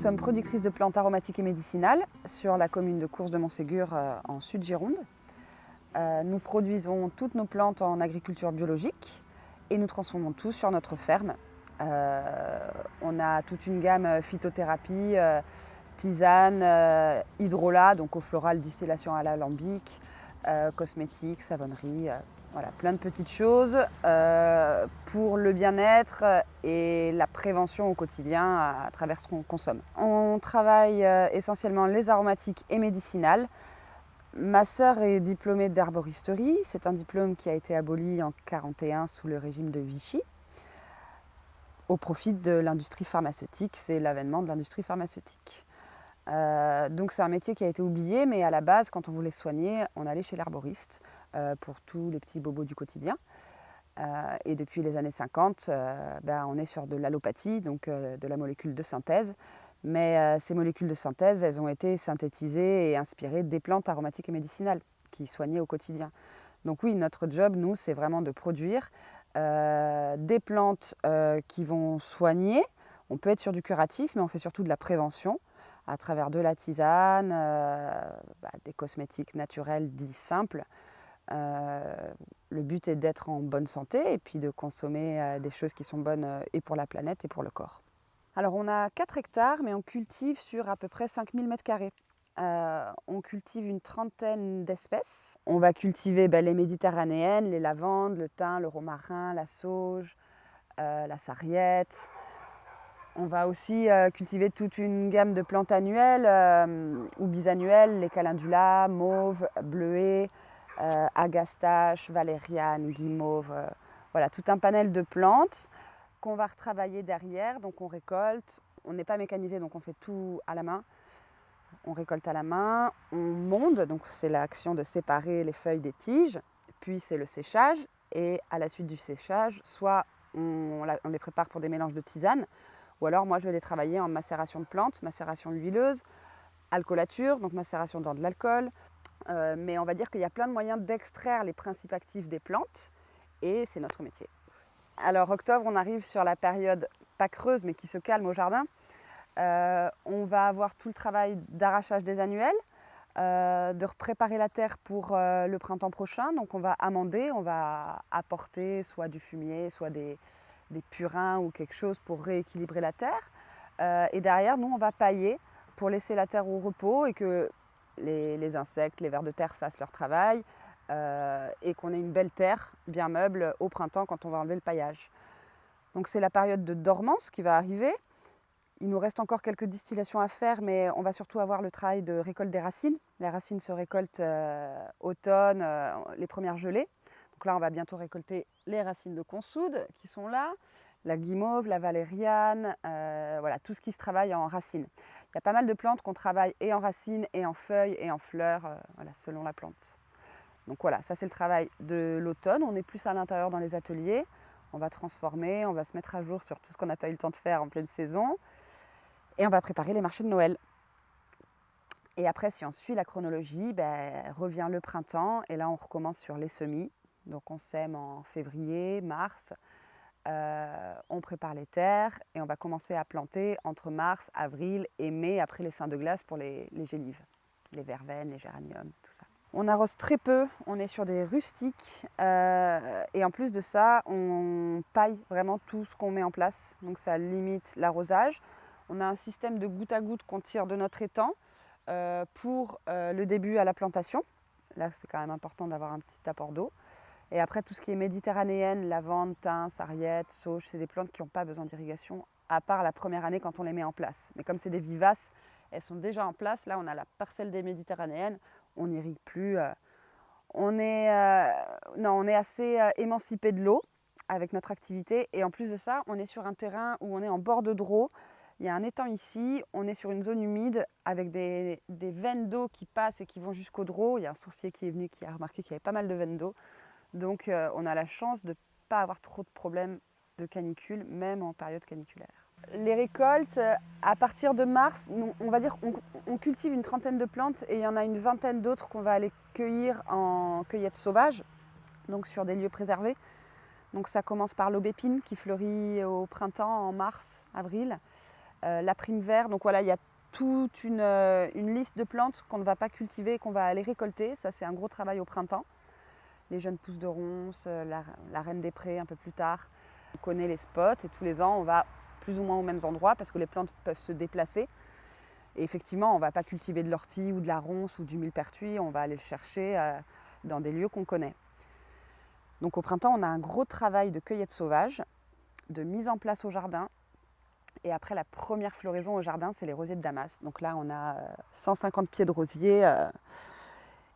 sommes productrices de plantes aromatiques et médicinales sur la commune de Courses de Montségur en Sud-Gironde. Nous produisons toutes nos plantes en agriculture biologique et nous transformons tout sur notre ferme. On a toute une gamme phytothérapie, tisane, hydrolat, donc eau florale, distillation à l'alambic, cosmétiques, savonnerie, voilà, plein de petites choses pour le bien-être et la prévention au quotidien à travers ce qu'on consomme. On travaille essentiellement les aromatiques et médicinales. Ma sœur est diplômée d'herboristerie. C'est un diplôme qui a été aboli en 1941 sous le régime de Vichy au profit de l'industrie pharmaceutique. C'est l'avènement de l'industrie pharmaceutique. Donc c'est un métier qui a été oublié, mais à la base, quand on voulait se soigner, on allait chez l'herboriste pour tous les petits bobos du quotidien. Et depuis les années 50, on est sur de l'allopathie, donc de la molécule de synthèse. Mais ces molécules de synthèse, elles ont été synthétisées et inspirées des plantes aromatiques et médicinales qui soignaient au quotidien. Donc oui, notre job, nous, c'est vraiment de produire des plantes qui vont soigner. On peut être sur du curatif, mais on fait surtout de la prévention à travers de la tisane, des cosmétiques naturels dits simples. Le but est d'être en bonne santé et puis de consommer des choses qui sont bonnes et pour la planète et pour le corps. Alors on a 4 hectares, mais on cultive sur à peu près 5000 m². On cultive une trentaine d'espèces. On va cultiver les méditerranéennes, les lavandes, le thym, le romarin, la sauge, la sarriette. On va aussi cultiver toute une gamme de plantes annuelles ou bisannuelles, les calendula, mauve, bleuet, agastache, valériane, guimauve, voilà, tout un panel de plantes qu'on va retravailler derrière. Donc on récolte, on n'est pas mécanisé, donc on fait tout à la main. On récolte à la main, on monde, donc c'est l'action de séparer les feuilles des tiges, puis c'est le séchage, et à la suite du séchage, soit on les prépare pour des mélanges de tisane, ou alors moi je vais les travailler en macération de plantes, macération huileuse, alcoolature, donc macération dans de l'alcool. Mais on va dire qu'il y a plein de moyens d'extraire les principes actifs des plantes, et c'est notre métier. Alors octobre, on arrive sur la période pas creuse, mais qui se calme au jardin. On va avoir tout le travail d'arrachage des annuelles, de préparer la terre pour le printemps prochain. Donc on va amender, on va apporter soit du fumier, soit des purins ou quelque chose pour rééquilibrer la terre. Et derrière, nous, on va pailler pour laisser la terre au repos et que les insectes, les vers de terre fassent leur travail et qu'on ait une belle terre bien meuble au printemps quand on va enlever le paillage. Donc c'est la période de dormance qui va arriver. Il nous reste encore quelques distillations à faire, mais on va surtout avoir le travail de récolte des racines. Les racines se récoltent automne, les premières gelées. Donc là, on va bientôt récolter les racines de consoude qui sont là, la guimauve, la valériane, voilà, tout ce qui se travaille en racines. Il y a pas mal de plantes qu'on travaille et en racines, et en feuilles, et en fleurs, voilà, selon la plante. Donc voilà, ça c'est le travail de l'automne. On est plus à l'intérieur dans les ateliers. On va transformer, on va se mettre à jour sur tout ce qu'on n'a pas eu le temps de faire en pleine saison. Et on va préparer les marchés de Noël. Et après, si on suit la chronologie, revient le printemps et là on recommence sur les semis. Donc on sème en février, mars, on prépare les terres et on va commencer à planter entre mars, avril et mai, après les seins de glace pour les gélives, les verveines, les géraniums, tout ça. On arrose très peu, on est sur des rustiques et en plus de ça, on paille vraiment tout ce qu'on met en place. Donc ça limite l'arrosage. On a un système de goutte à goutte qu'on tire de notre étang pour le début à la plantation. Là, c'est quand même important d'avoir un petit apport d'eau. Et après, tout ce qui est méditerranéenne, lavande, thym, sarriette, sauge, c'est des plantes qui n'ont pas besoin d'irrigation, à part la première année quand on les met en place. Mais comme c'est des vivaces, elles sont déjà en place. Là, on a la parcelle des méditerranéennes, on n'irrigue plus. On est assez émancipé de l'eau avec notre activité. Et en plus de ça, on est sur un terrain où on est en bord de Drô. Il y a un étang ici, on est sur une zone humide avec des veines d'eau qui passent et qui vont jusqu'au Drô. Il y a un sourcier qui est venu qui a remarqué qu'il y avait pas mal de veines d'eau. Donc on a la chance de ne pas avoir trop de problèmes de canicule, même en période caniculaire. Les récoltes, à partir de mars, on va dire qu'on cultive une trentaine de plantes et il y en a une vingtaine d'autres qu'on va aller cueillir en cueillette sauvage, donc sur des lieux préservés. Donc ça commence par l'aubépine qui fleurit au printemps, en mars, avril. la prime vert. Donc voilà, il y a toute une liste de plantes qu'on ne va pas cultiver, qu'on va aller récolter. Ça, c'est un gros travail au printemps. Les jeunes pousses de ronces, la reine des prés un peu plus tard. On connaît les spots et tous les ans, on va plus ou moins aux mêmes endroits parce que les plantes peuvent se déplacer. Et effectivement, on ne va pas cultiver de l'ortie ou de la ronce ou du millepertuis, on va aller le chercher dans des lieux qu'on connaît. Donc au printemps, on a un gros travail de cueillette sauvage, de mise en place au jardin. Et après, la première floraison au jardin, c'est les rosiers de Damas. Donc là, on a 150 pieds de rosiers.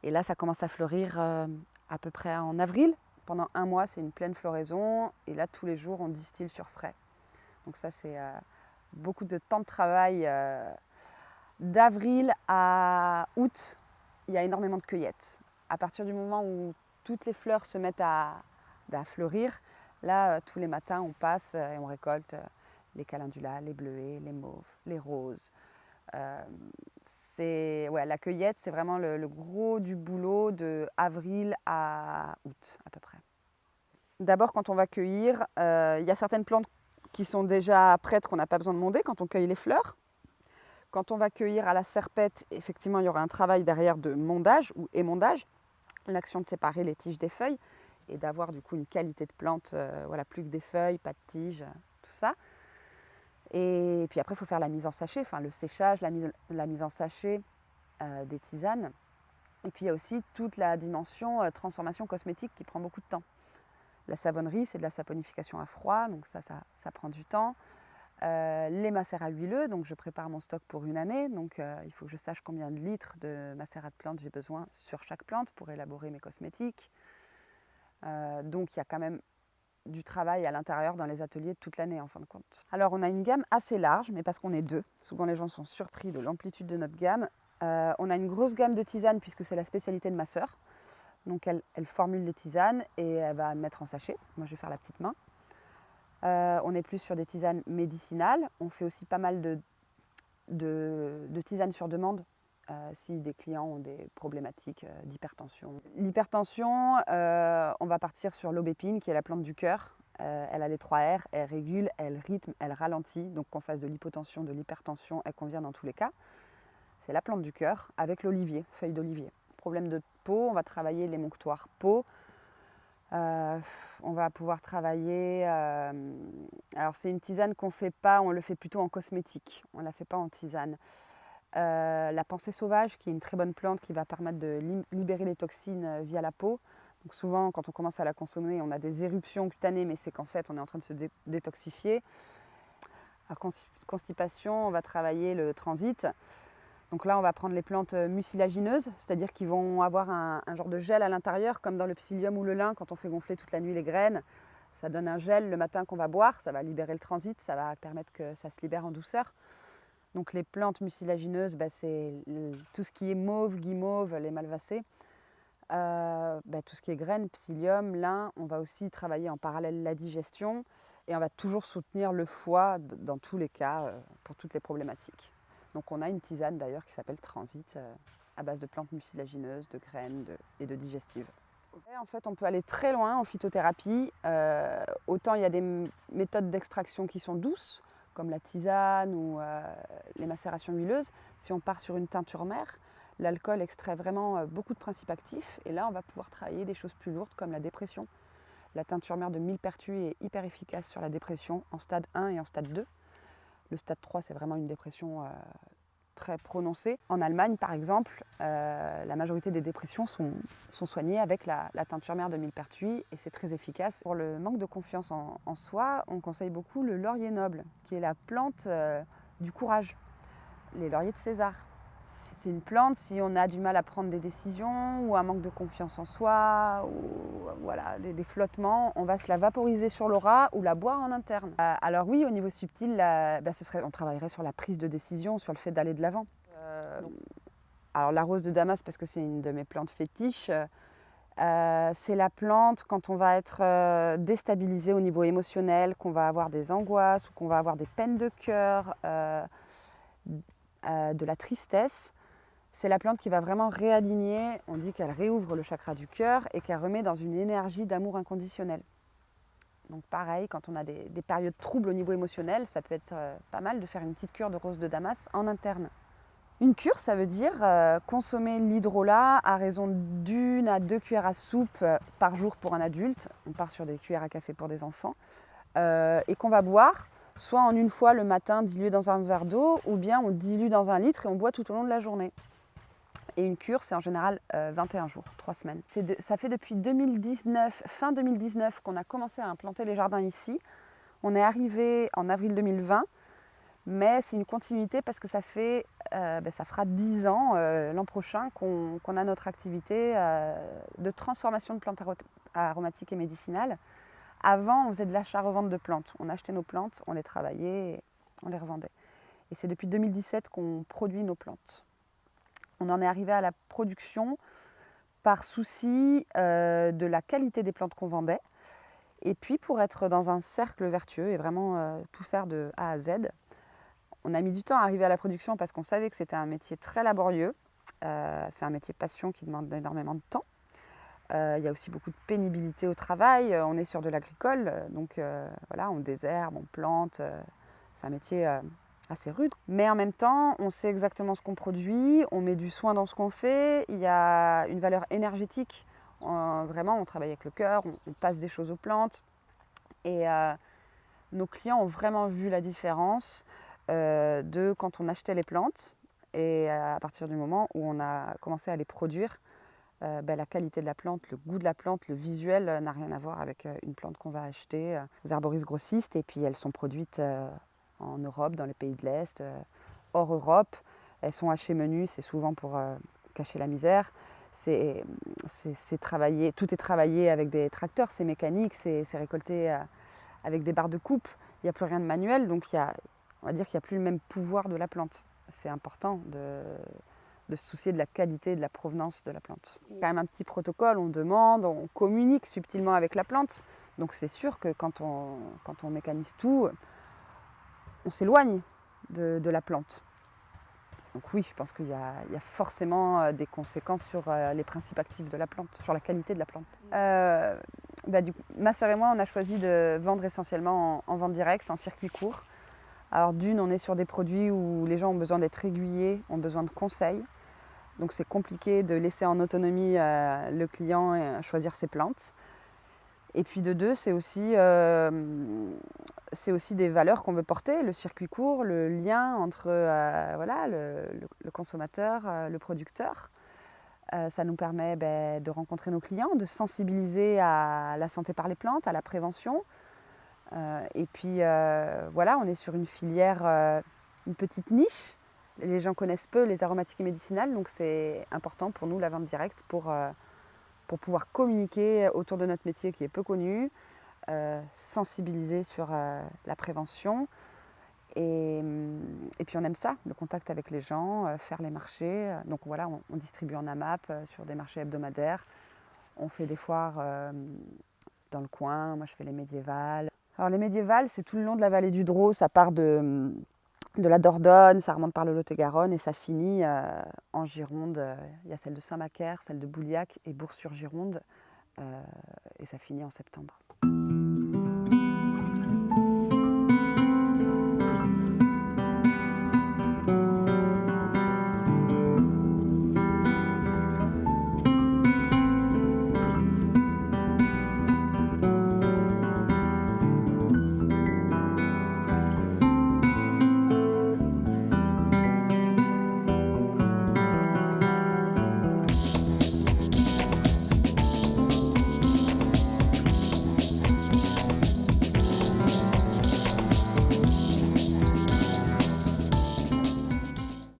Et là, ça commence à fleurir à peu près en avril. Pendant 1 mois, c'est une pleine floraison. Et là, tous les jours, on distille sur frais. Donc ça, c'est beaucoup de temps de travail. D'avril à août, il y a énormément de cueillettes. À partir du moment où toutes les fleurs se mettent à fleurir, là, tous les matins, on passe et on récolte les calendulas, les bleuets, les mauves, les roses. La cueillette, c'est vraiment le gros du boulot de avril à août à peu près. D'abord, quand on va cueillir, il y a certaines plantes qui sont déjà prêtes, qu'on n'a pas besoin de monder quand on cueille les fleurs. Quand on va cueillir à la serpette, effectivement, il y aura un travail derrière de mondage ou émondage, l'action de séparer les tiges des feuilles et d'avoir du coup une qualité de plante, plus que des feuilles, pas de tiges, tout ça. Et puis après, il faut faire la mise en sachet, enfin le séchage, la mise en sachet des tisanes. Et puis il y a aussi toute la dimension transformation cosmétique qui prend beaucoup de temps. La savonnerie, c'est de la saponification à froid, donc ça prend du temps. Les macérats huileux, donc je prépare mon stock pour 1 année, donc il faut que je sache combien de litres de macérat de plante j'ai besoin sur chaque plante pour élaborer mes cosmétiques. Donc il y a quand même du travail à l'intérieur dans les ateliers toute l'année en fin de compte. Alors on a une gamme assez large, mais parce qu'on est 2, souvent les gens sont surpris de l'amplitude de notre gamme. On a une grosse gamme de tisanes puisque c'est la spécialité de ma sœur. Donc elle formule des tisanes et elle va mettre en sachet. Moi je vais faire la petite main. On est plus sur des tisanes médicinales. On fait aussi pas mal de tisanes sur demande si des clients ont des problématiques d'hypertension. L'hypertension, on va partir sur l'aubépine qui est la plante du cœur. Elle a les 3 R, elle régule, elle rythme, elle ralentit. Donc qu'on fasse de l'hypotension, de l'hypertension, elle convient dans tous les cas. C'est la plante du cœur avec l'olivier, feuille d'olivier. Problème de peau, on va travailler l'émonctoire peau. On va pouvoir travailler. Alors c'est une tisane qu'on ne fait pas, on le fait plutôt en cosmétique. On ne la fait pas en tisane. La pensée sauvage, qui est une très bonne plante qui va permettre de libérer les toxines via la peau. Donc souvent, quand on commence à la consommer, on a des éruptions cutanées, mais c'est qu'en fait, on est en train de se détoxifier. À constipation, on va travailler le transit. Donc là, on va prendre les plantes mucilagineuses, c'est-à-dire qu'ils vont avoir un genre de gel à l'intérieur, comme dans le psyllium ou le lin, quand on fait gonfler toute la nuit les graines. Ça donne un gel le matin qu'on va boire, ça va libérer le transit, ça va permettre que ça se libère en douceur. Donc les plantes mucilagineuses, c'est tout ce qui est mauve, guimauve, les malvacées. Tout ce qui est graines, psyllium, lin, on va aussi travailler en parallèle la digestion et on va toujours soutenir le foie dans tous les cas, pour toutes les problématiques. Donc on a une tisane d'ailleurs qui s'appelle Transit, à base de plantes mucilagineuses, de graines et de digestives. Et en fait, on peut aller très loin en phytothérapie. Autant il y a des méthodes d'extraction qui sont douces, comme la tisane ou les macérations huileuses. Si on part sur une teinture mère, l'alcool extrait vraiment beaucoup de principes actifs. Et là, on va pouvoir travailler des choses plus lourdes comme la dépression. La teinture mère de millepertuis est hyper efficace sur la dépression en stade 1 et en stade 2. Le stade 3, c'est vraiment une dépression très prononcée. En Allemagne, par exemple, la majorité des dépressions sont soignées avec la teinture mère de millepertuis et c'est très efficace. Pour le manque de confiance en soi, on conseille beaucoup le laurier noble, qui est la plante du courage, les lauriers de César. C'est une plante, si on a du mal à prendre des décisions ou un manque de confiance en soi, ou des flottements, on va se la vaporiser sur l'aura ou la boire en interne. Alors oui, au niveau subtil, on travaillerait sur la prise de décision, sur le fait d'aller de l'avant. Alors la rose de Damas, parce que c'est une de mes plantes fétiches, c'est la plante quand on va être déstabilisé au niveau émotionnel, qu'on va avoir des angoisses ou qu'on va avoir des peines de cœur, de la tristesse. C'est la plante qui va vraiment réaligner, on dit qu'elle réouvre le chakra du cœur et qu'elle remet dans une énergie d'amour inconditionnel. Donc pareil, quand on a des périodes troubles au niveau émotionnel, ça peut être pas mal de faire une petite cure de rose de Damas en interne. Une cure, ça veut dire consommer l'hydrolat à raison d'1 à 2 cuillères à soupe par jour pour un adulte. On part sur des cuillères à café pour des enfants. Et qu'on va boire soit en une fois le matin dilué dans un verre d'eau, ou bien on dilue dans 1 litre et on boit tout au long de la journée. Et une cure, c'est en général 21 jours, 3 semaines. Ça fait depuis 2019, fin 2019, qu'on a commencé à implanter les jardins ici. On est arrivé en avril 2020, mais c'est une continuité parce que ça fera 10 ans l'an prochain qu'on a notre activité de transformation de plantes aromatiques et médicinales. Avant, on faisait de l'achat-revente de plantes. On achetait nos plantes, on les travaillait, et on les revendait. Et c'est depuis 2017 qu'on produit nos plantes. On en est arrivé à la production par souci de la qualité des plantes qu'on vendait. Et puis pour être dans un cercle vertueux et vraiment tout faire de A à Z. On a mis du temps à arriver à la production parce qu'on savait que c'était un métier très laborieux. C'est un métier passion qui demande énormément de temps. Il y a aussi beaucoup de pénibilité au travail. On est sur de l'agricole, donc voilà, on désherbe, on plante. C'est un métier assez rude. Mais en même temps, on sait exactement ce qu'on produit, on met du soin dans ce qu'on fait. Il y a une valeur énergétique. Vraiment, on travaille avec le cœur, on passe des choses aux plantes. Et nos clients ont vraiment vu la différence de quand on achetait les plantes et à partir du moment où on a commencé à les produire. La qualité de la plante, le goût de la plante, le visuel n'a rien à voir avec une plante qu'on va acheter aux herboristes grossistes. Et puis elles sont produites en Europe, dans les pays de l'Est, hors Europe. Elles sont hachées menues, c'est souvent pour cacher la misère. C'est travaillé, tout est travaillé avec des tracteurs, c'est mécanique, c'est récolté avec des barres de coupe. Il n'y a plus rien de manuel, donc on va dire qu'il n'y a plus le même pouvoir de la plante. C'est important de se soucier de la qualité et de la provenance de la plante. Il y a quand même un petit protocole, on demande, on communique subtilement avec la plante. Donc c'est sûr que quand on mécanise tout, on s'éloigne de la plante. Donc oui, je pense qu'il y a forcément des conséquences sur les principes actifs de la plante, sur la qualité de la plante. Du coup, ma sœur et moi, on a choisi de vendre essentiellement en vente directe, en circuit court. Alors d'une, on est sur des produits où les gens ont besoin d'être aiguillés, ont besoin de conseils. Donc c'est compliqué de laisser en autonomie le client choisir ses plantes. Et puis de deux, c'est aussi des valeurs qu'on veut porter, le circuit court, le lien entre le consommateur, le producteur. Ça nous permet de rencontrer nos clients, de sensibiliser à la santé par les plantes, à la prévention. Et puis on est sur une filière, une petite niche. Les gens connaissent peu les aromatiques et médicinales, donc c'est important pour nous la vente directe pour pouvoir communiquer autour de notre métier qui est peu connu, sensibiliser sur la prévention. Et puis on aime ça, le contact avec les gens, faire les marchés. Donc voilà, on distribue en AMAP sur des marchés hebdomadaires. On fait des foires dans le coin, moi je fais les médiévales. Alors les médiévales, c'est tout le long de la vallée du Drô, ça part de la Dordogne, ça remonte par le Lot-et-Garonne et ça finit en Gironde. Il y a celle de Saint-Macaire, celle de Bouliac et Bourg-sur-Gironde et ça finit en septembre.